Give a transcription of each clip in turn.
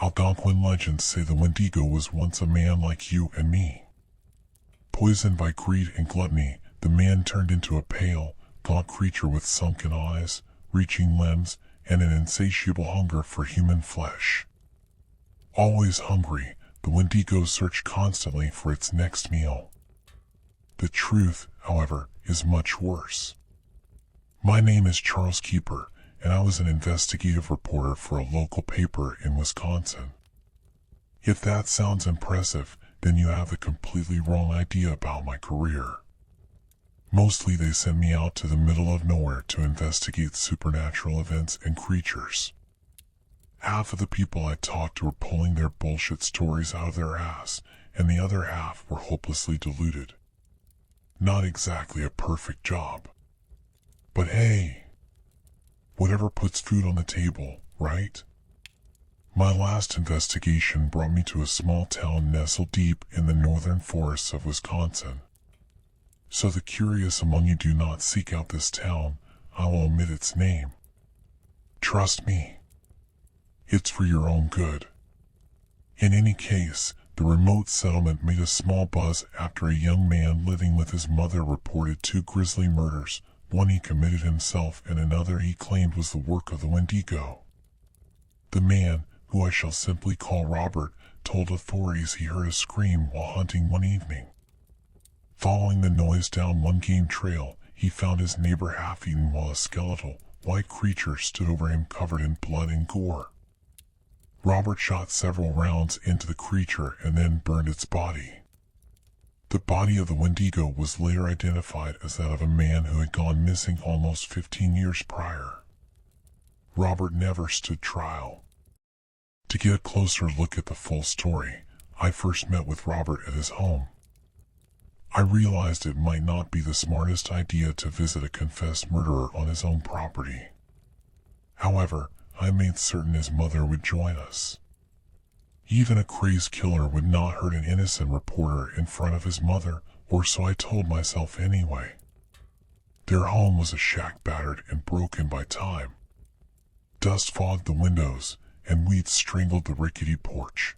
Algonquin legends say the Wendigo was once a man like you and me. Poisoned by greed and gluttony, the man turned into a pale, gaunt creature with sunken eyes, reaching limbs, and an insatiable hunger for human flesh. Always hungry, the Wendigo searched constantly for its next meal. The truth, however, is much worse. My name is Charles Keeper, and I was an investigative reporter for a local paper in Wisconsin. If that sounds impressive, then you have a completely wrong idea about my career. Mostly they send me out to the middle of nowhere to investigate supernatural events and creatures. Half of the people I talked to were pulling their bullshit stories out of their ass, and the other half were hopelessly deluded. Not exactly a perfect job. But hey, whatever puts food on the table, right? My last investigation brought me to a small town nestled deep in the northern forests of Wisconsin. So the curious among you do not seek out this town. I will omit its name. Trust me, it's for your own good. In any case, the remote settlement made a small buzz after a young man living with his mother reported 2 grisly murders. One he committed himself and another he claimed was the work of the Wendigo. The man, who I shall simply call Robert, told authorities he heard a scream while hunting one evening. Following the noise down one game trail, he found his neighbor half-eaten while a skeletal, white creature stood over him covered in blood and gore. Robert shot several rounds into the creature and then burned its body. The body of the Wendigo was later identified as that of a man who had gone missing almost 15 years prior. Robert never stood trial. To get a closer look at the full story, I first met with Robert at his home. I realized it might not be the smartest idea to visit a confessed murderer on his own property. However, I made certain his mother would join us. Even a crazed killer would not hurt an innocent reporter in front of his mother, or so I told myself anyway. Their home was a shack battered and broken by time. Dust fogged the windows, and weeds strangled the rickety porch.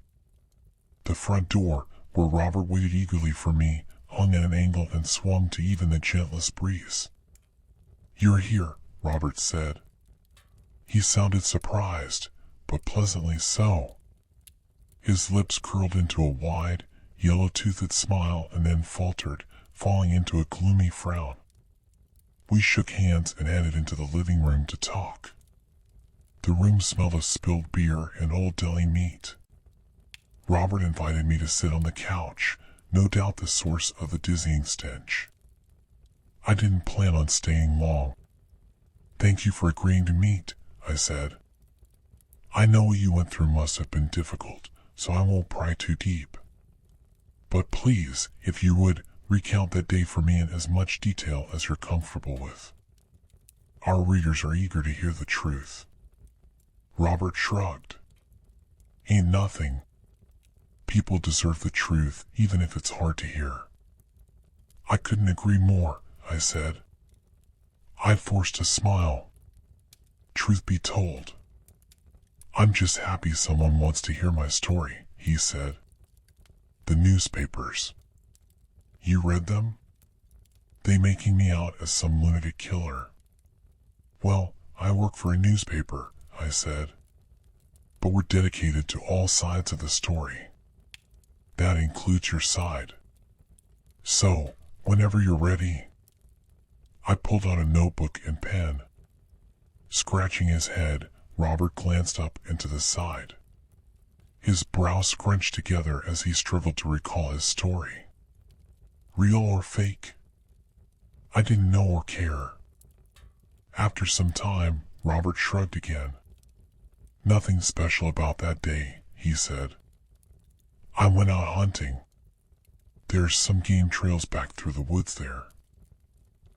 The front door, where Robert waited eagerly for me, hung at an angle and swung to even the gentlest breeze. "You're here," Robert said. He sounded surprised, but pleasantly so. His lips curled into a wide, yellow-toothed smile and then faltered, falling into a gloomy frown. We shook hands and headed into the living room to talk. The room smelled of spilled beer and old deli meat. Robert invited me to sit on the couch, no doubt the source of the dizzying stench. I didn't plan on staying long. "Thank you for agreeing to meet," I said. "I know what you went through must have been difficult, so I won't pry too deep. But please, if you would, recount that day for me in as much detail as you're comfortable with. Our readers are eager to hear the truth." Robert shrugged. "Ain't nothing. People deserve the truth, even if it's hard to hear." "I couldn't agree more," I said. I forced a smile. "Truth be told, I'm just happy someone wants to hear my story," he said. "The newspapers. You read them? They making me out as some lunatic killer." "Well, I work for a newspaper," I said. "But we're dedicated to all sides of the story. That includes your side. So, whenever you're ready." I pulled out a notebook and pen. Scratching his head, Robert glanced up and to the side. His brow scrunched together as he struggled to recall his story. Real or fake? I didn't know or care. After some time, Robert shrugged again. "Nothing special about that day," he said. "I went out hunting. There's some game trails back through the woods there.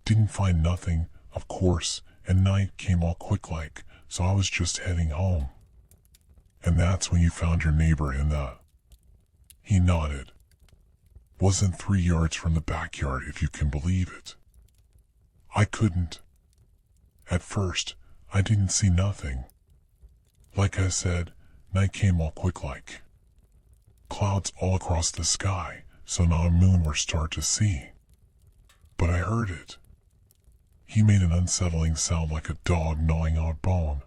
Didn't find nothing, of course, and night came all quick like, so I was just heading home. And that's when you found your neighbor in the..." He nodded. "Wasn't 3 yards from the backyard, if you can believe it." I couldn't. At first, I didn't see nothing. Like I said, Night came all quick like. Clouds all across the sky, so not a moon or star to see. But I heard it. He made an unsettling sound like a dog gnawing on a bone.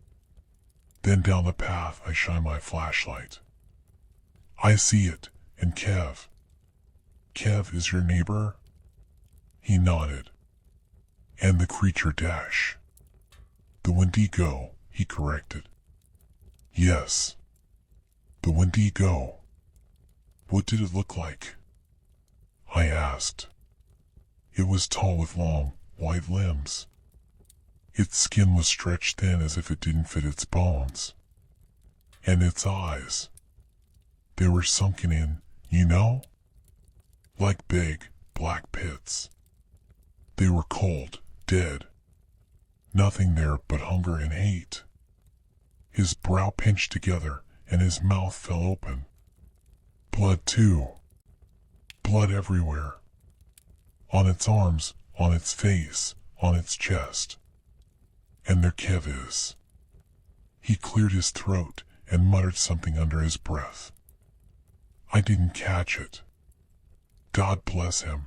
Then down the path I shine my flashlight. I see it, and Kev. Kev is your neighbor? He nodded. And the creature dash. The Wendigo, he corrected. Yes. The Wendigo. What did it look like? I asked. It was tall with long, white limbs. Its skin was stretched thin as if it didn't fit its bones. And its eyes. They were sunken in, you know? Like big, black pits. They were cold, dead. Nothing there but hunger and hate. His brow pinched together, and his mouth fell open. Blood too. Blood everywhere. On its arms, on its face, on its chest. And there Kev is. He cleared his throat and muttered something under his breath. I didn't catch it. God bless him.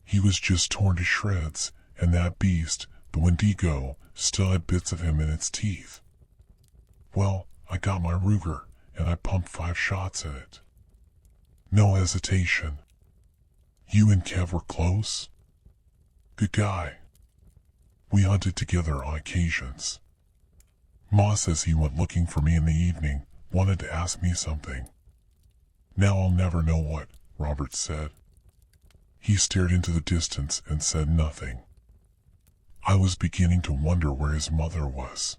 He was just torn to shreds, and that beast, the Wendigo, still had bits of him in its teeth. Well, I got my Ruger, and I pumped 5 shots at it. No hesitation. You and Kev were close? Good guy. We hunted together on occasions. Ma says he went looking for me in the evening, wanted to ask me something. Now I'll never know what, Robert said. He stared into the distance and said nothing. I was beginning to wonder where his mother was.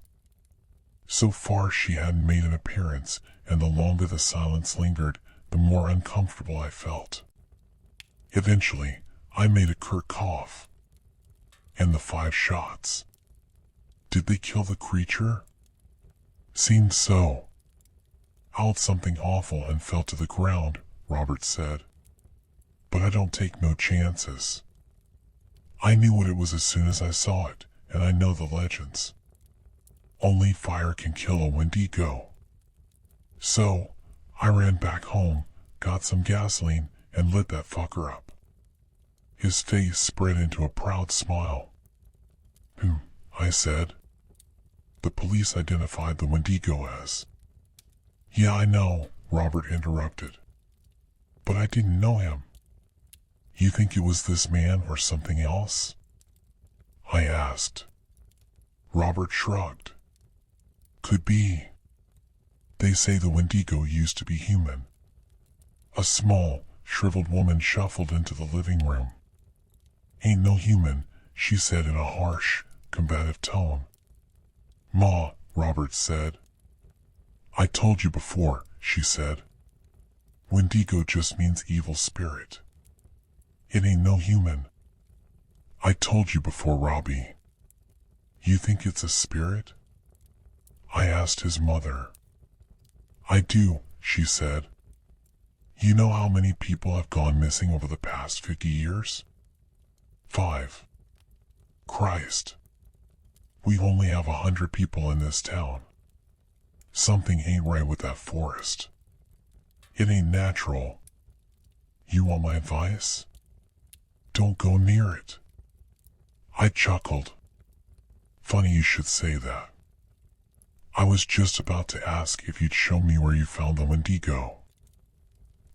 So far she hadn't made an appearance, and the longer the silence lingered, the more uncomfortable I felt. Eventually, I made a curt cough. And the 5 shots. Did they kill the creature? Seemed so. Howled something awful and fell to the ground, Robert said. But I don't take no chances. I knew what it was as soon as I saw it, and I know the legends. Only fire can kill a Wendigo. So, I ran back home, got some gasoline, and lit that fucker up. His face spread into a proud smile. I said. The police identified the Wendigo as. Yeah, I know, Robert interrupted. But I didn't know him. You think it was this man or something else? I asked. Robert shrugged. Could be. They say the Wendigo used to be human. A small, shriveled woman shuffled into the living room. Ain't no human, she said in a harsh, combative tone. Ma, Robert said. I told you before, she said. Wendigo just means evil spirit. It ain't no human. I told you before, Robbie. You think it's a spirit? I asked his mother. I do, she said. You know how many people have gone missing over the past 50 years? 5. Christ. We only have 100 people in this town. Something ain't right with that forest. It ain't natural. You want my advice? Don't go near it. I chuckled. Funny you should say that. I was just about to ask if you'd show me where you found the Wendigo.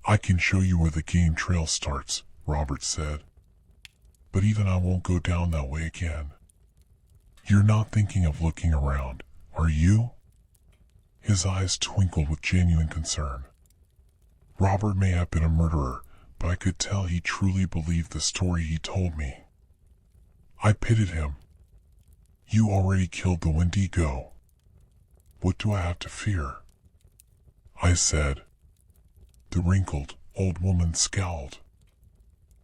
I can show you where the game trail starts, Robert said. But even I won't go down that way again. You're not thinking of looking around, are you? His eyes twinkled with genuine concern. Robert may have been a murderer, but I could tell he truly believed the story he told me. I pitied him. You already killed the Wendigo. What do I have to fear? I said. The wrinkled, old woman scowled.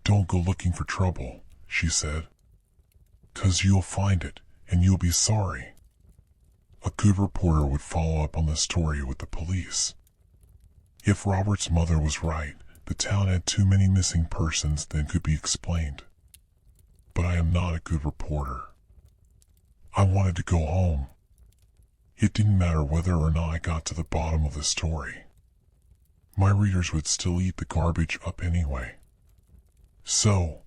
Don't go looking for trouble, she said. 'Cause you'll find it, and you'll be sorry. A good reporter would follow up on the story with the police. If Robert's mother was right, the town had too many missing persons than could be explained. But I am not a good reporter. I wanted to go home. It didn't matter whether or not I got to the bottom of the story. My readers would still eat the garbage up anyway. So,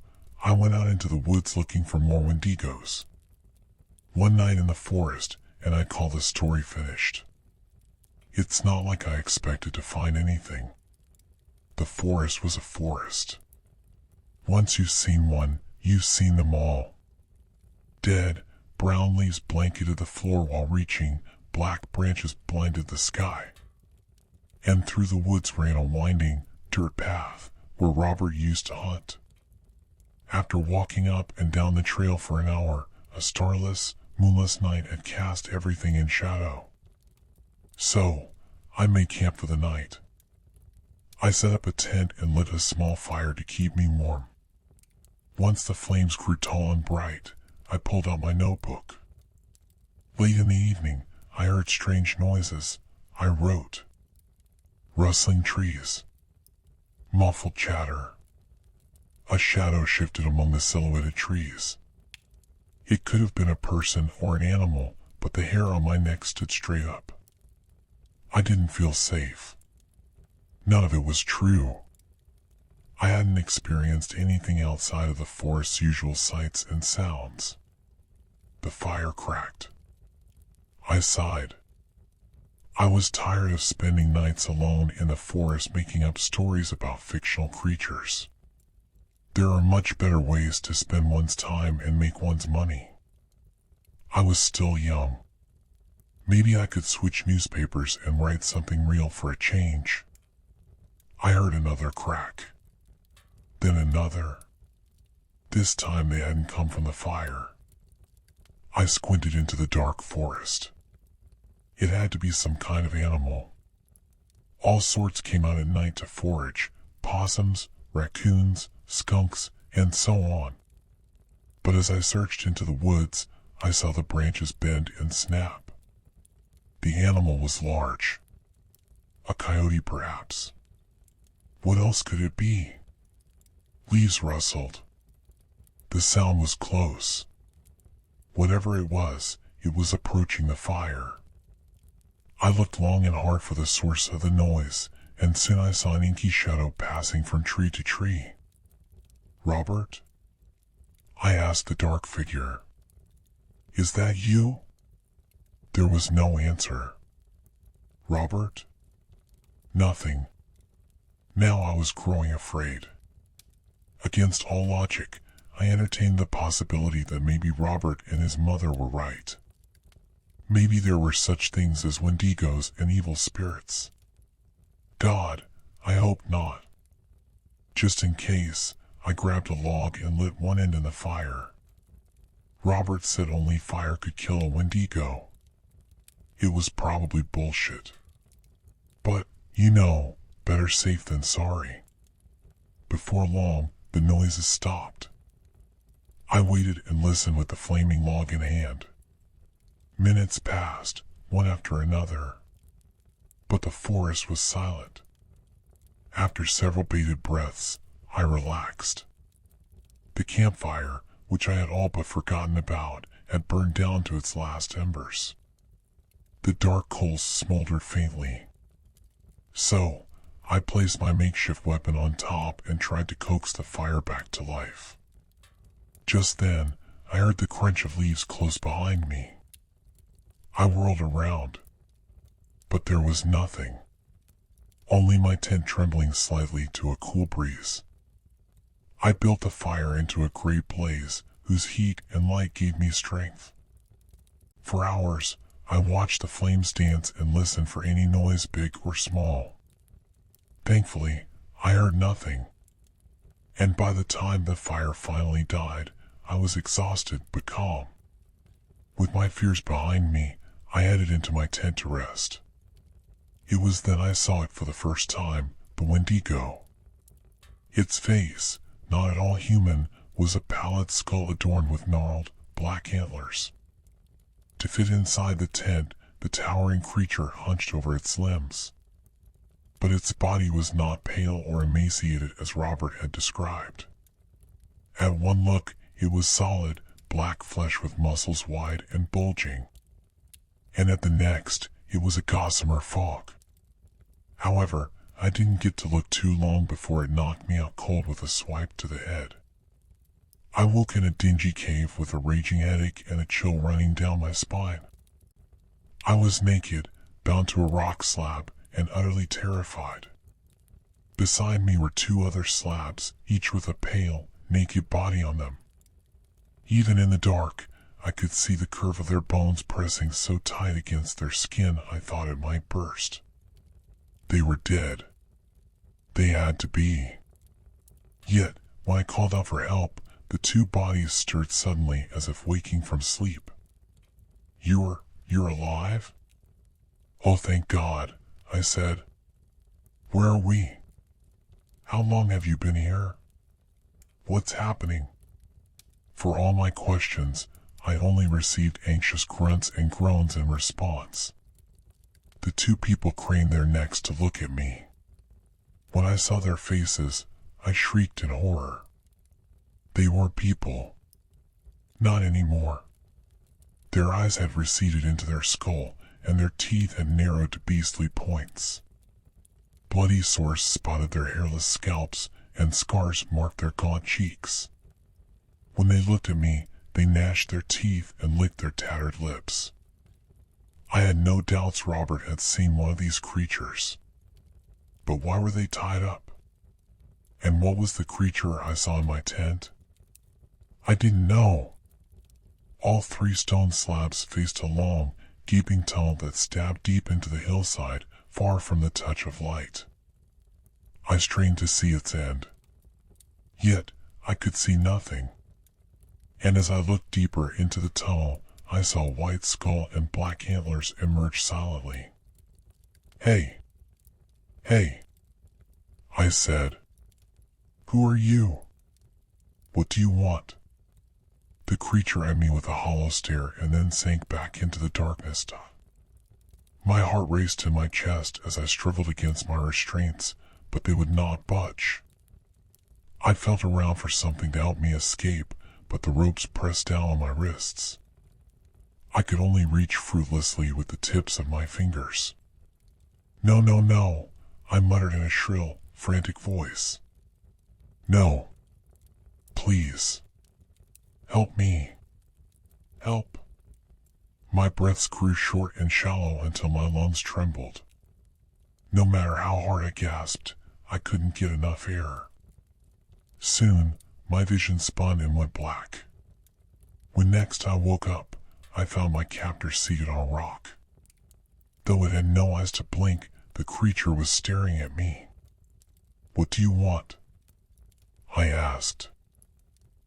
I went out into the woods looking for more Wendigos. One night in the forest, and I call the story finished. It's not like I expected to find anything. The forest was a forest. Once you've seen one, you've seen them all. Dead, brown leaves blanketed the floor while reaching, black branches blinded the sky. And through the woods ran a winding, dirt path where Robert used to hunt. After walking up and down the trail for an hour, a starless, moonless night had cast everything in shadow. So, I made camp for the night. I set up a tent and lit a small fire to keep me warm. Once the flames grew tall and bright, I pulled out my notebook. Late in the evening, I heard strange noises. I wrote. Rustling trees. Muffled chatter. A shadow shifted among the silhouetted trees. It could have been a person or an animal, but the hair on my neck stood straight up. I didn't feel safe. None of it was true. I hadn't experienced anything outside of the forest's usual sights and sounds. The fire cracked. I sighed. I was tired of spending nights alone in the forest making up stories about fictional creatures. There are much better ways to spend one's time and make one's money. I was still young. Maybe I could switch newspapers and write something real for a change. I heard another crack. Then another. This time they hadn't come from the fire. I squinted into the dark forest. It had to be some kind of animal. All sorts came out at night to forage, possums, raccoons, skunks, and so on. But as I searched into the woods, I saw the branches bend and snap. The animal was large. A coyote, perhaps. What else could it be? Leaves rustled. The sound was close. Whatever it was approaching the fire. I looked long and hard for the source of the noise, and soon I saw an inky shadow passing from tree to tree. Robert? I asked the dark figure. Is that you? There was no answer. Robert? Nothing. Now I was growing afraid. Against all logic, I entertained the possibility that maybe Robert and his mother were right. Maybe there were such things as Wendigos and evil spirits. God, I hope not. Just in case, I grabbed a log and lit one end in the fire. Robert said only fire could kill a Wendigo. It was probably bullshit. But, better safe than sorry. Before long, the noises stopped. I waited and listened with the flaming log in hand. Minutes passed, one after another. But the forest was silent. After several bated breaths, I relaxed. The campfire, which I had all but forgotten about, had burned down to its last embers. The dark coals smoldered faintly. So, I placed my makeshift weapon on top and tried to coax the fire back to life. Just then, I heard the crunch of leaves close behind me. I whirled around, but there was nothing. Only my tent trembling slightly to a cool breeze. I built the fire into a great blaze whose heat and light gave me strength. For hours, I watched the flames dance and listened for any noise, big or small. Thankfully, I heard nothing. And by the time the fire finally died, I was exhausted but calm. With my fears behind me, I headed into my tent to rest. It was then I saw it for the first time, the Wendigo. Its face, not at all human, was a pallid skull adorned with gnarled, black antlers. To fit inside the tent, the towering creature hunched over its limbs. But its body was not pale or emaciated as Robert had described. At one look, it was solid, black flesh with muscles wide and bulging. and at the next, it was a gossamer fog. However, I didn't get to look too long before it knocked me out cold with a swipe to the head. I woke in a dingy cave with a raging headache and a chill running down my spine. I was naked, bound to a rock slab, and utterly terrified. Beside me were 2 other slabs, each with a pale, naked body on them. Even in the dark, I could see the curve of their bones pressing so tight against their skin I thought it might burst. They were dead. They had to be. Yet, when I called out for help, the 2 bodies stirred suddenly as if waking from sleep. You're alive? Oh, thank God, I said. Where are we? How long have you been here? What's happening? For all my questions, I only received anxious grunts and groans in response. The 2 people craned their necks to look at me. When I saw their faces, I shrieked in horror. They weren't people. Not anymore. Their eyes had receded into their skull, and their teeth had narrowed to beastly points. Bloody sores spotted their hairless scalps, and scars marked their gaunt cheeks. When they looked at me, they gnashed their teeth and licked their tattered lips. I had no doubts Robert had seen one of these creatures. But why were they tied up? And what was the creature I saw in my tent? I didn't know. All 3 stone slabs faced a long, gaping tunnel that stabbed deep into the hillside, far from the touch of light. I strained to see its end. Yet, I could see nothing. And as I looked deeper into the tunnel, I saw a white skull and black antlers emerge silently. Hey! Hey! I said. Who are you? What do you want? The creature eyed me with a hollow stare and then sank back into the darkness. My heart raced in my chest as I struggled against my restraints, but they would not budge. I felt around for something to help me escape, but the ropes pressed down on my wrists. I could only reach fruitlessly with the tips of my fingers. No, no, no, I muttered in a shrill, frantic voice. No. Please. Help me. Help. My breaths grew short and shallow until my lungs trembled. No matter how hard I gasped, I couldn't get enough air. Soon, my vision spun and went black. When next I woke up, I found my captor seated on a rock. Though it had no eyes to blink, the creature was staring at me. What do you want? I asked.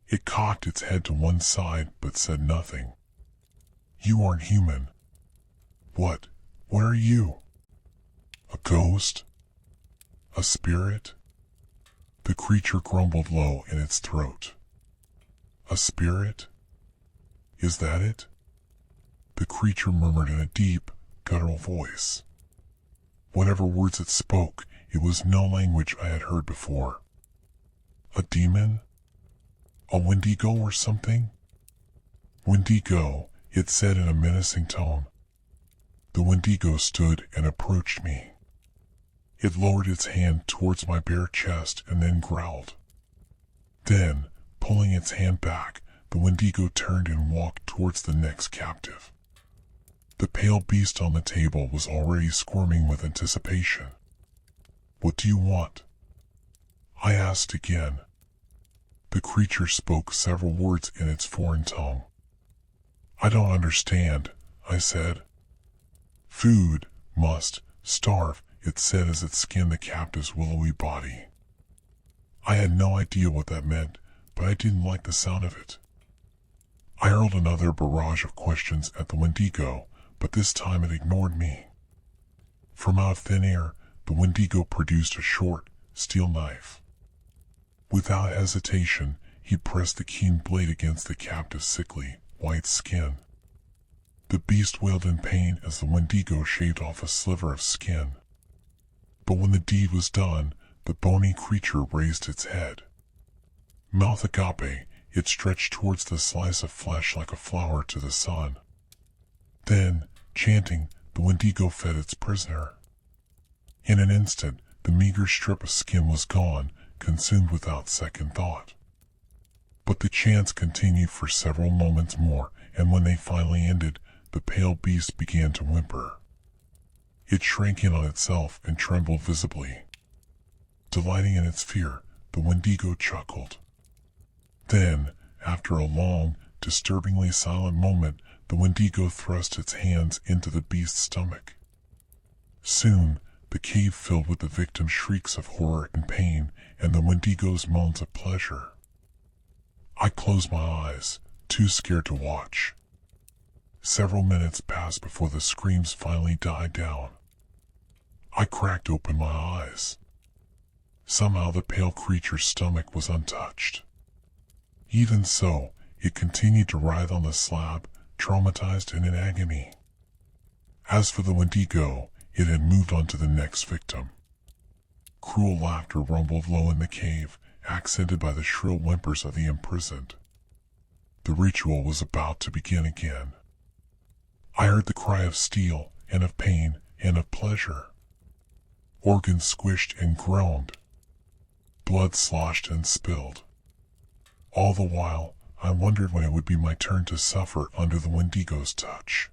It cocked its head to one side but said nothing. You aren't human. What are you? A ghost? A spirit? The creature grumbled low in its throat. A spirit? Is that it? The creature murmured in a deep, guttural voice. Whatever words it spoke, it was no language I had heard before. A demon? A Wendigo or something? Wendigo, it said in a menacing tone. The Wendigo stood and approached me. It lowered its hand towards my bare chest and then growled. Then, pulling its hand back, the Wendigo turned and walked towards the next captive. The pale beast on the table was already squirming with anticipation. What do you want? I asked again. The creature spoke several words in its foreign tongue. I don't understand, I said. Food, must, starve, it said as it skinned the captive's willowy body. I had no idea what that meant, but I didn't like the sound of it. I hurled another barrage of questions at the Wendigo, but this time it ignored me. From out of thin air, the Wendigo produced a short, steel knife. Without hesitation, he pressed the keen blade against the captive's sickly, white skin. The beast wailed in pain as the Wendigo shaved off a sliver of skin. But when the deed was done, the bony creature raised its head. Mouth agape, it stretched towards the slice of flesh like a flower to the sun. Then, Chanting, the Wendigo fed its prisoner. In an instant, the meager strip of skin was gone, consumed without second thought. But the chants continued for several moments more, and when they finally ended, the pale beast began to whimper. It shrank in on itself and trembled visibly. Delighting in its fear, the Wendigo chuckled. Then, after a long, disturbingly silent moment, the Wendigo thrust its hands into the beast's stomach. Soon, the cave filled with the victim's shrieks of horror and pain, and the Wendigo's moans of pleasure. I closed my eyes, too scared to watch. Several minutes passed before the screams finally died down. I cracked open my eyes. Somehow the pale creature's stomach was untouched. Even so, it continued to writhe on the slab, traumatized and in agony. As for the Wendigo, it had moved on to the next victim. Cruel laughter rumbled low in the cave, accented by the shrill whimpers of the imprisoned. The ritual was about to begin again. I heard the cry of steel, and of pain, and of pleasure. Organs squished and groaned. Blood sloshed and spilled. All the while, I wondered when it would be my turn to suffer under the Wendigo's touch.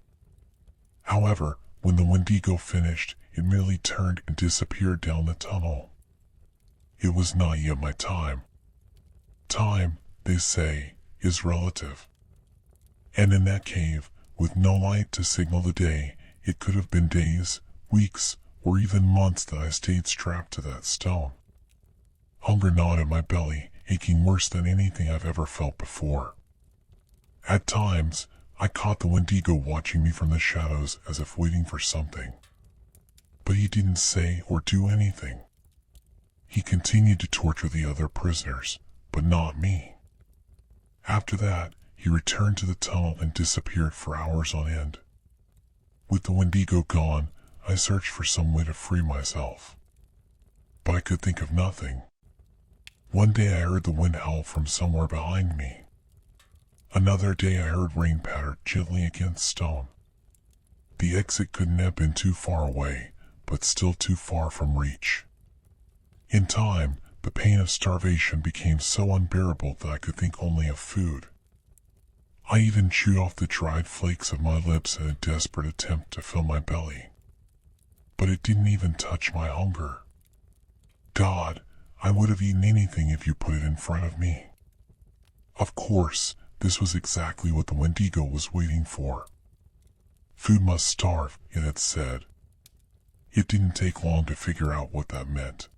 However, when the Wendigo finished, it merely turned and disappeared down the tunnel. It was not yet my time. Time, they say, is relative. And in that cave, with no light to signal the day, it could have been days, weeks, or even months that I stayed strapped to that stone. Hunger gnawed at my belly, aching worse than anything I've ever felt before. At times, I caught the Wendigo watching me from the shadows as if waiting for something. But he didn't say or do anything. He continued to torture the other prisoners, but not me. After that, he returned to the tunnel and disappeared for hours on end. With the Wendigo gone, I searched for some way to free myself. But I could think of nothing. One day I heard the wind howl from somewhere behind me. Another day I heard rain patter gently against stone. The exit couldn't have been too far away, but still too far from reach. In time, the pain of starvation became so unbearable that I could think only of food. I even chewed off the dried flakes of my lips in a desperate attempt to fill my belly. But it didn't even touch my hunger. God, I would have eaten anything if you put it in front of me. Of course, this was exactly what the Wendigo was waiting for. Food must starve, it had said. It didn't take long to figure out what that meant.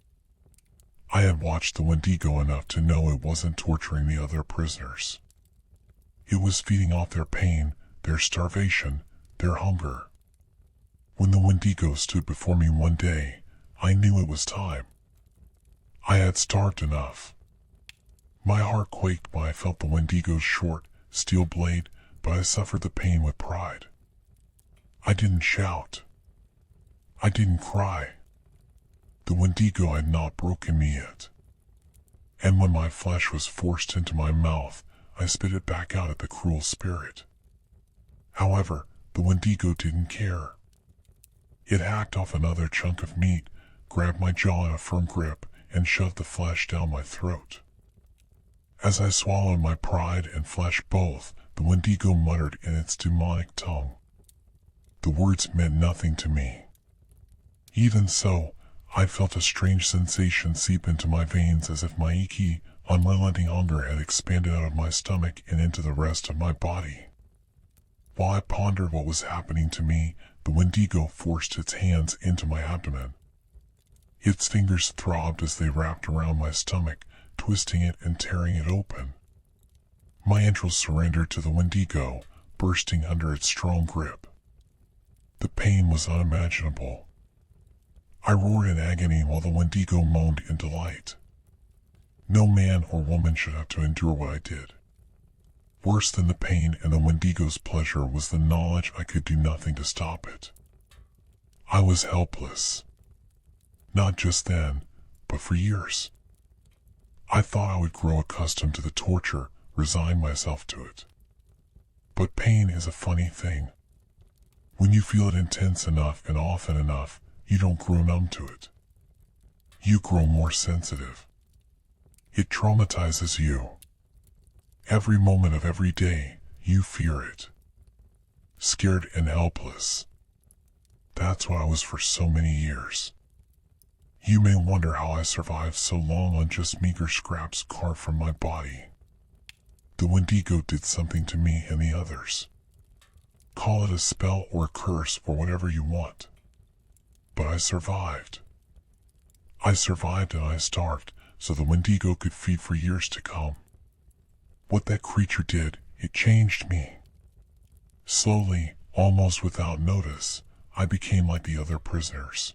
I had watched the Wendigo enough to know it wasn't torturing the other prisoners. It was feeding off their pain, their starvation, their hunger. When the Wendigo stood before me one day, I knew it was time. I had starved enough. My heart quaked when I felt the Wendigo's short, steel blade, but I suffered the pain with pride. I didn't shout. I didn't cry. The Wendigo had not broken me yet. And when my flesh was forced into my mouth, I spit it back out at the cruel spirit. However, the Wendigo didn't care. It hacked off another chunk of meat, grabbed my jaw in a firm grip, and shoved the flesh down my throat. As I swallowed my pride and flesh both, the Wendigo muttered in its demonic tongue. The words meant nothing to me. Even so, I felt a strange sensation seep into my veins as if my achy, unrelenting hunger had expanded out of my stomach and into the rest of my body. While I pondered what was happening to me, the Wendigo forced its hands into my abdomen. Its fingers throbbed as they wrapped around my stomach, twisting it and tearing it open. My entrails surrendered to the Wendigo, bursting under its strong grip. The pain was unimaginable. I roared in agony while the Wendigo moaned in delight. No man or woman should have to endure what I did. Worse than the pain and the Wendigo's pleasure was the knowledge I could do nothing to stop it. I was helpless. Not just then, but for years. I thought I would grow accustomed to the torture, resign myself to it. But pain is a funny thing. When you feel it intense enough and often enough, you don't grow numb to it. You grow more sensitive. It traumatizes you. Every moment of every day, you fear it. Scared and helpless. That's what I was for so many years. You may wonder how I survived so long on just meager scraps carved from my body. The Wendigo did something to me and the others. Call it a spell or a curse or whatever you want. But I survived. I survived and I starved so the Wendigo could feed for years to come. What that creature did, it changed me. Slowly, almost without notice, I became like the other prisoners.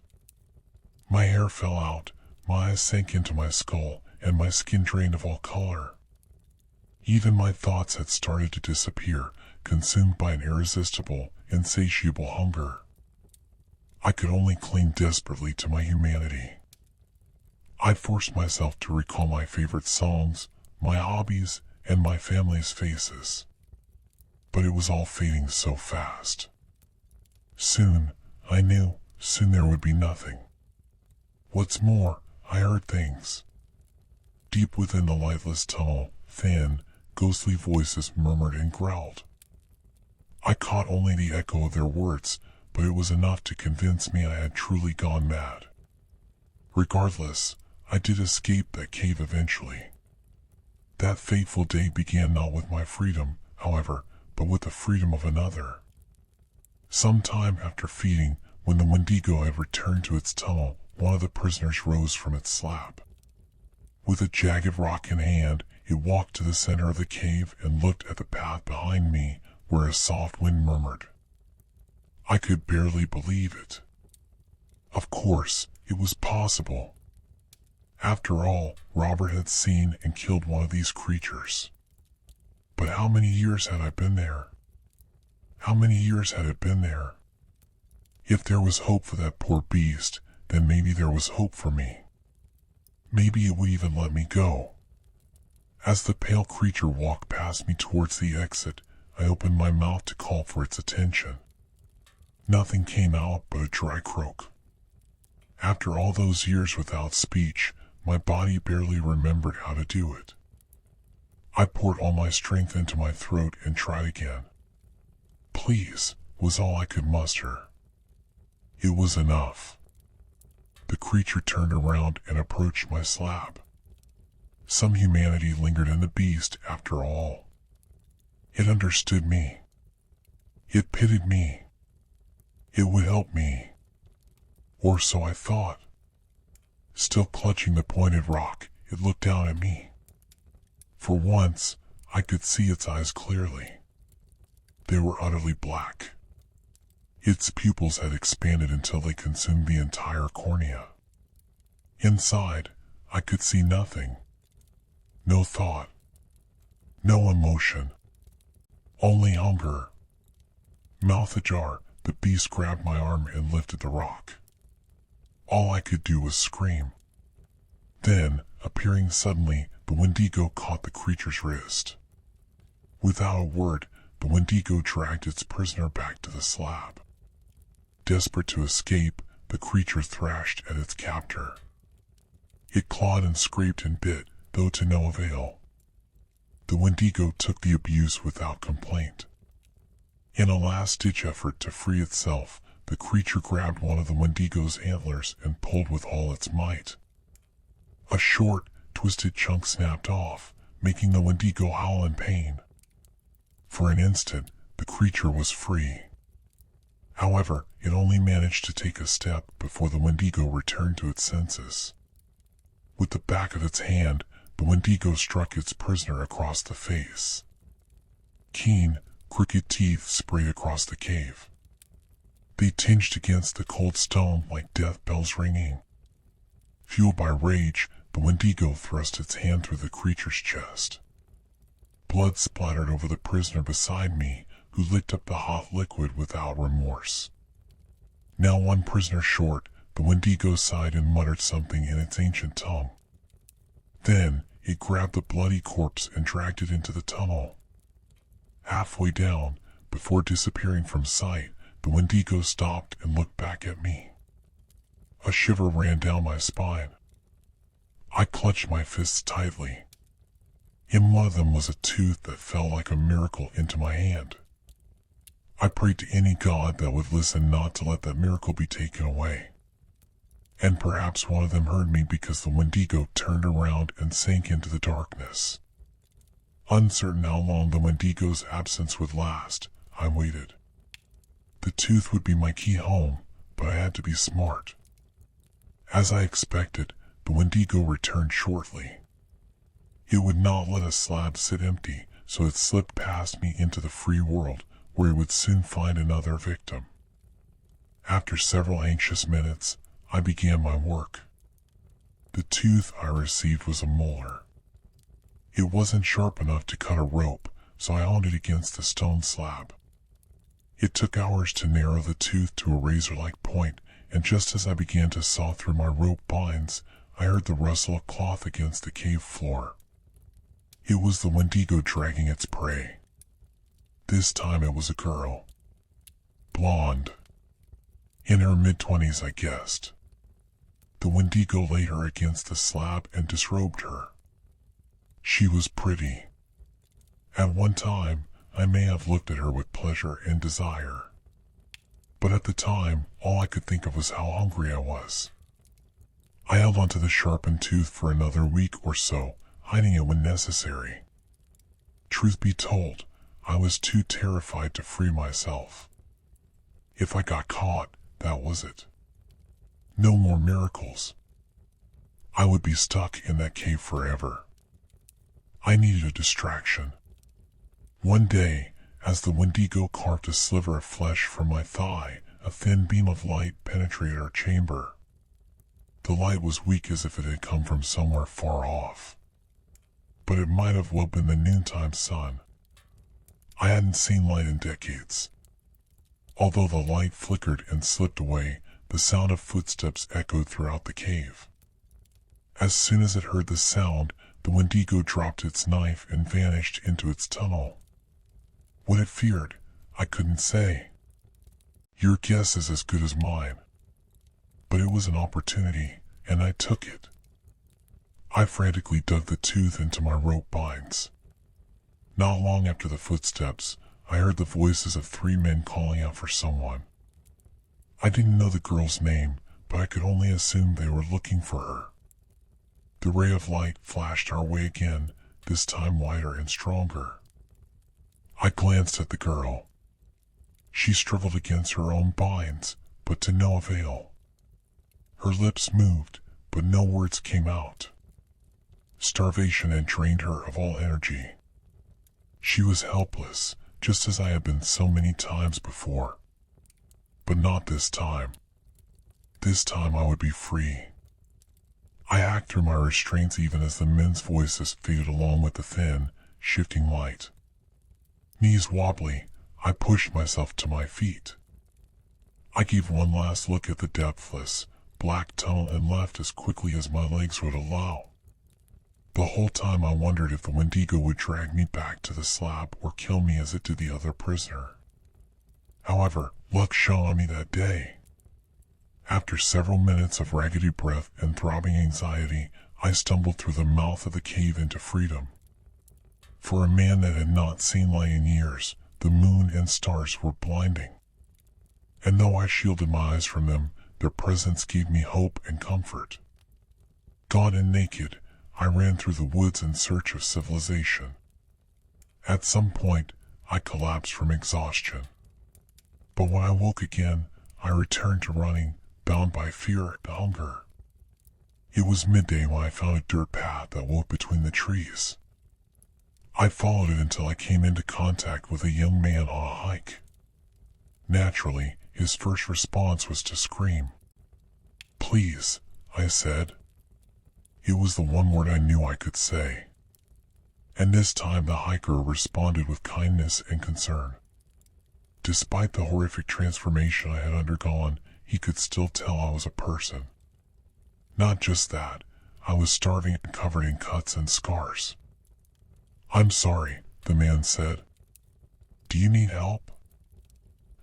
My hair fell out, my eyes sank into my skull, and my skin drained of all color. Even my thoughts had started to disappear, consumed by an irresistible, insatiable hunger. I could only cling desperately to my humanity. I forced myself to recall my favorite songs, my hobbies, and my family's faces. But it was all fading so fast. Soon, I knew, soon there would be nothing. What's more, I heard things. Deep within the lightless tunnel, thin, ghostly voices murmured and growled. I caught only the echo of their words, but it was enough to convince me I had truly gone mad. Regardless, I did escape that cave eventually. That fateful day began not with my freedom, however, but with the freedom of another. Some time after feeding, when the Wendigo had returned to its tunnel, one of the prisoners rose from its slab. With a jagged rock in hand, it walked to the center of the cave and looked at the path behind me, where a soft wind murmured. I could barely believe it. Of course, it was possible. After all, Robert had seen and killed one of these creatures. But how many years had I been there? How many years had it been there? If there was hope for that poor beast, then maybe there was hope for me. Maybe it would even let me go. As the pale creature walked past me towards the exit, I opened my mouth to call for its attention. Nothing came out but a dry croak. After all those years without speech, my body barely remembered how to do it. I poured all my strength into my throat and tried again. Please, was all I could muster. It was enough. The creature turned around and approached my slab. Some humanity lingered in the beast after all. It understood me. It pitied me. It would help me. Or so I thought. Still clutching the pointed rock, it looked down at me. For once, I could see its eyes clearly. They were utterly black. Its pupils had expanded until they consumed the entire cornea. Inside, I could see nothing. No thought. No emotion. Only hunger. Mouth ajar, the beast grabbed my arm and lifted the rock. All I could do was scream. Then, appearing suddenly, the Wendigo caught the creature's wrist. Without a word, the Wendigo dragged its prisoner back to the slab. Desperate to escape, the creature thrashed at its captor. It clawed and scraped and bit, though to no avail. The Wendigo took the abuse without complaint. In a last-ditch effort to free itself, the creature grabbed one of the Wendigo's antlers and pulled with all its might. A short, twisted chunk snapped off, making the Wendigo howl in pain. For an instant, the creature was free. However, it only managed to take a step before the Wendigo returned to its senses. With the back of its hand, the Wendigo struck its prisoner across the face. Keen, crooked teeth sprayed across the cave. They tinged against the cold stone like death bells ringing. Fueled by rage, the Wendigo thrust its hand through the creature's chest. Blood splattered over the prisoner beside me, who licked up the hot liquid without remorse. Now one prisoner short, the Wendigo sighed and muttered something in its ancient tongue. Then, it grabbed the bloody corpse and dragged it into the tunnel. Halfway down, before disappearing from sight, the Wendigo stopped and looked back at me. A shiver ran down my spine. I clutched my fists tightly. In one of them was a tooth that fell like a miracle into my hand. I prayed to any god that would listen not to let that miracle be taken away. And perhaps one of them heard me, because the Wendigo turned around and sank into the darkness. Uncertain how long the Wendigo's absence would last, I waited. The tooth would be my key home, but I had to be smart. As I expected, the Wendigo returned shortly. It would not let a slab sit empty, so it slipped past me into the free world, where it would soon find another victim. After several anxious minutes, I began my work. The tooth I received was a molar. It wasn't sharp enough to cut a rope, so I honed it against the stone slab. It took hours to narrow the tooth to a razor-like point, and just as I began to saw through my rope binds, I heard the rustle of cloth against the cave floor. It was the Wendigo dragging its prey. This time it was a girl. Blonde. In her mid-20s, I guessed. The Wendigo laid her against the slab and disrobed her. She was pretty. At one time, I may have looked at her with pleasure and desire. But at the time, all I could think of was how hungry I was. I held onto the sharpened tooth for another week or so, hiding it when necessary. Truth be told, I was too terrified to free myself. If I got caught, that was it. No more miracles. I would be stuck in that cave forever. I needed a distraction. One day, as the Wendigo carved a sliver of flesh from my thigh, a thin beam of light penetrated our chamber. The light was weak, as if it had come from somewhere far off. But it might have well been the noontime sun. I hadn't seen light in decades. Although the light flickered and slipped away, the sound of footsteps echoed throughout the cave. As soon as it heard the sound, the Wendigo dropped its knife and vanished into its tunnel. What it feared, I couldn't say. Your guess is as good as mine. But it was an opportunity, and I took it. I frantically dug the tooth into my rope binds. Not long after the footsteps, I heard the voices of 3 men calling out for someone. I didn't know the girl's name, but I could only assume they were looking for her. The ray of light flashed our way again, this time wider and stronger. I glanced at the girl. She struggled against her own binds, but to no avail. Her lips moved, but no words came out. Starvation had drained her of all energy. She was helpless, just as I had been so many times before. But not this time. This time I would be free. I hacked through my restraints even as the men's voices faded along with the thin, shifting light. Knees wobbly, I pushed myself to my feet. I gave one last look at the depthless, black tunnel and left as quickly as my legs would allow. The whole time I wondered if the Wendigo would drag me back to the slab or kill me as it did the other prisoner. However, luck shone on me that day. After several minutes of raggedy breath and throbbing anxiety, I stumbled through the mouth of the cave into freedom. For a man that had not seen light in years, the moon and stars were blinding. And though I shielded my eyes from them, their presence gave me hope and comfort. Gaunt and naked, I ran through the woods in search of civilization. At some point, I collapsed from exhaustion. But when I woke again, I returned to running, bound by fear and hunger. It was midday when I found a dirt path that woke between the trees. I followed it until I came into contact with a young man on a hike. Naturally, his first response was to scream. "Please," I said. It was the one word I knew I could say. And this time the hiker responded with kindness and concern. Despite the horrific transformation I had undergone, he could still tell I was a person. Not just that, I was starving and covered in cuts and scars. "I'm sorry," the man said. "Do you need help?"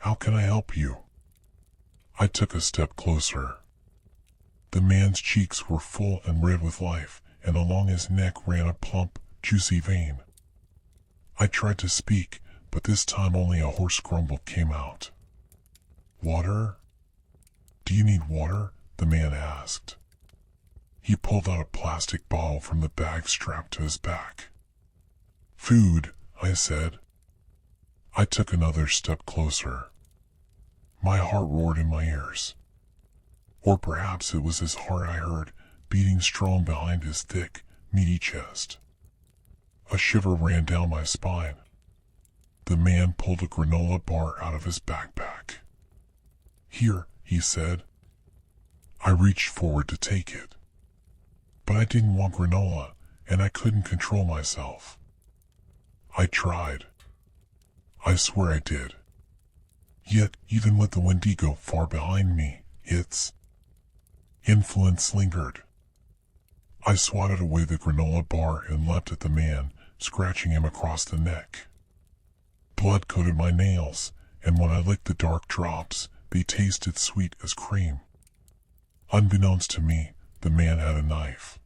How can I help you? I took a step closer. The man's cheeks were full and red with life, and along his neck ran a plump, juicy vein. I tried to speak, but this time only a hoarse grumble came out. Water? Do you need water? The man asked. He pulled out a plastic bottle from the bag strapped to his back. Food, I said. I took another step closer. My heart roared in my ears. Or perhaps it was his heart I heard, beating strong behind his thick, meaty chest. A shiver ran down my spine. The man pulled a granola bar out of his backpack. Here, he said. I reached forward to take it. But I didn't want granola, and I couldn't control myself. I tried. I swear I did. Yet, even with the Wendigo far behind me, its influence lingered. I swatted away the granola bar and leapt at the man, scratching him across the neck. Blood coated my nails, and when I licked the dark drops, they tasted sweet as cream. Unbeknownst to me, the man had a knife.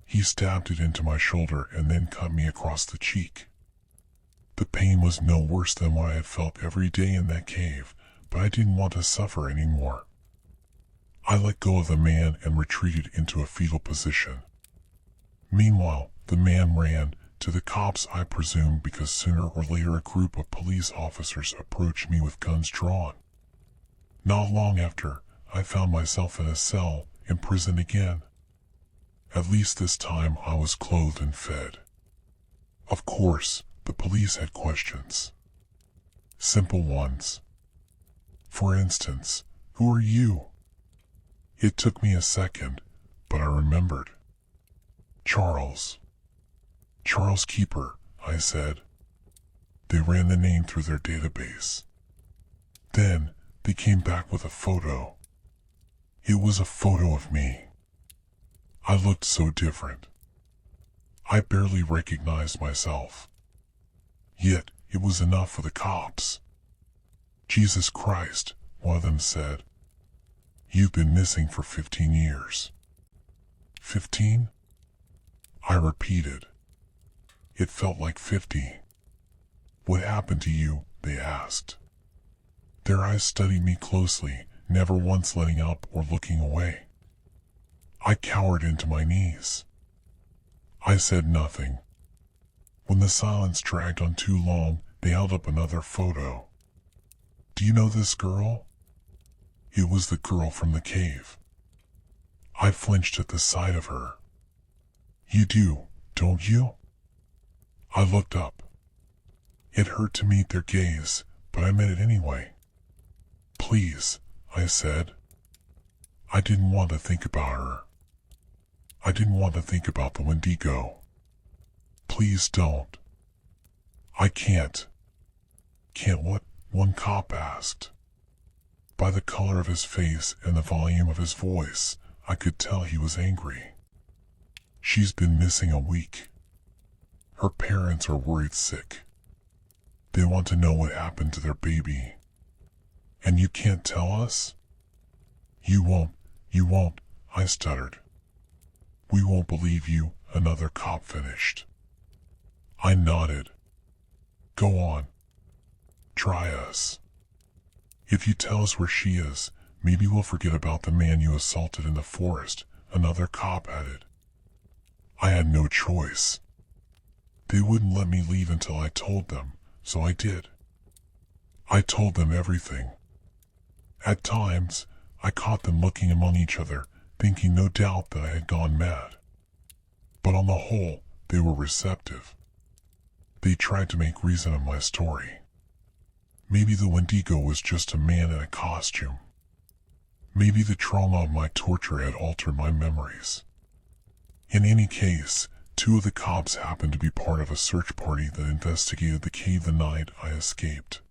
He stabbed it into my shoulder and then cut me across the cheek. The pain was no worse than what I had felt every day in that cave, but I didn't want to suffer anymore. I let go of the man and retreated into a fetal position. Meanwhile, the man ran to the cops, I presume, because sooner or later a group of police officers approached me with guns drawn. Not long after, I found myself in a cell, imprisoned again. At least this time I was clothed and fed. Of course, the police had questions. Simple ones. For instance, who are you? It took me a second, but I remembered. Charles. Charles Keeper, I said. They ran the name through their database. Then, they came back with a photo. It was a photo of me. I looked so different. I barely recognized myself. Yet, it was enough for the cops. Jesus Christ, one of them said. You've been missing for 15 years. 15? I repeated. It felt like 50. What happened to you? They asked. Their eyes studied me closely, never once letting up or looking away. I cowered into my knees. I said nothing. When the silence dragged on too long, they held up another photo. Do you know this girl? It was the girl from the cave. I flinched at the sight of her. You do, don't you? I looked up. It hurt to meet their gaze, but I met it anyway. Please, I said. I didn't want to think about her. I didn't want to think about the Wendigo. Please don't. I can't. Can't what? One cop asked. By the color of his face and the volume of his voice, I could tell he was angry. She's been missing a week. Her parents are worried sick. They want to know what happened to their baby. And you can't tell us? You won't, I stuttered. We won't believe you, another cop finished. I nodded. Go on. Try us. If you tell us where she is, maybe we'll forget about the man you assaulted in the forest, another cop added. I had no choice. They wouldn't let me leave until I told them, so I did. I told them everything. At times, I caught them looking among each other, thinking no doubt that I had gone mad. But on the whole, they were receptive. They tried to make reason of my story. Maybe the Wendigo was just a man in a costume. Maybe the trauma of my torture had altered my memories. In any case, 2 of the cops happened to be part of a search party that investigated the cave the night I escaped.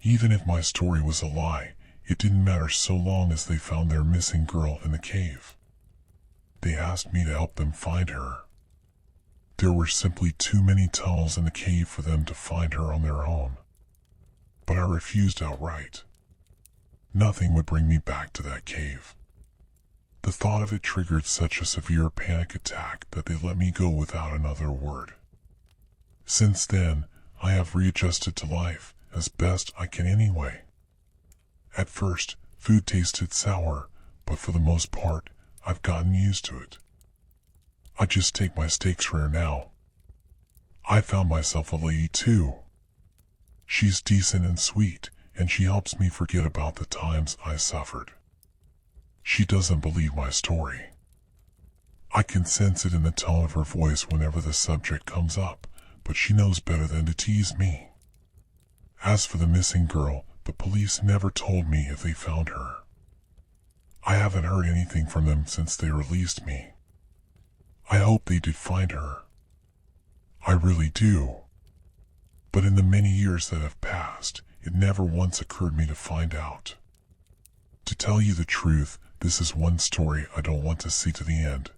Even if my story was a lie, it didn't matter so long as they found their missing girl in the cave. They asked me to help them find her. There were simply too many tunnels in the cave for them to find her on their own. but I refused outright. Nothing would bring me back to that cave. The thought of it triggered such a severe panic attack that they let me go without another word. Since then, I have readjusted to life as best I can anyway. At first, food tasted sour, but for the most part, I've gotten used to it. I just take my steaks rare now. I found myself a lady too. She's decent and sweet, and she helps me forget about the times I suffered. She doesn't believe my story. I can sense it in the tone of her voice whenever the subject comes up, but she knows better than to tease me. As for the missing girl, the police never told me if they found her. I haven't heard anything from them since they released me. I hope they did find her. I really do. But in the many years that have passed, it never once occurred me to find out. To tell you the truth, this is one story I don't want to see to the end.